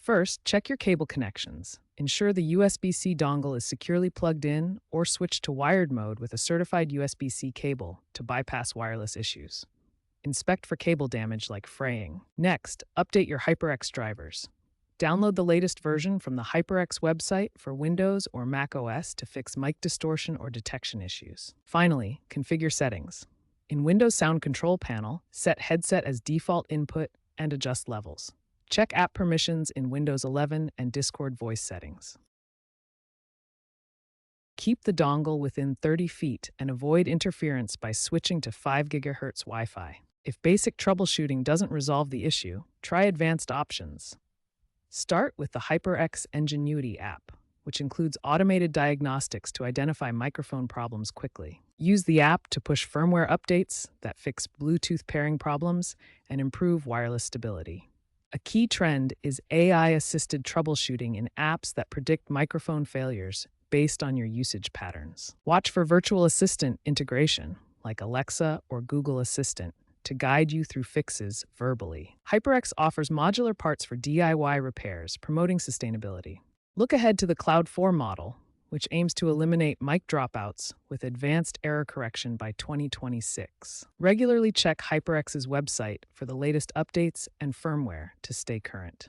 First, check your cable connections. Ensure the USB-C dongle is securely plugged in or switch to wired mode with a certified USB-C cable to bypass wireless issues. Inspect for cable damage like fraying. Next, update your HyperX drivers. Download the latest version from the HyperX website for Windows or Mac OS to fix mic distortion or detection issues. Finally, configure settings. In Windows Sound Control Panel, set headset as default input and adjust levels. Check app permissions in Windows 11 and Discord voice settings. Keep the dongle within 30 feet and avoid interference by switching to 5 GHz Wi-Fi. If basic troubleshooting doesn't resolve the issue, try advanced options. Start with the HyperX Ingenuity app, which includes automated diagnostics to identify microphone problems quickly. Use the app to push firmware updates that fix Bluetooth pairing problems and improve wireless stability. A key trend is AI-assisted troubleshooting in apps that predict microphone failures based on your usage patterns. Watch for virtual assistant integration, like Alexa or Google Assistant, to guide you through fixes verbally. HyperX offers modular parts for DIY repairs, promoting sustainability. Look ahead to the Cloud 4 model, which aims to eliminate mic dropouts with advanced error correction by 2026. Regularly check HyperX's website for the latest updates and firmware to stay current.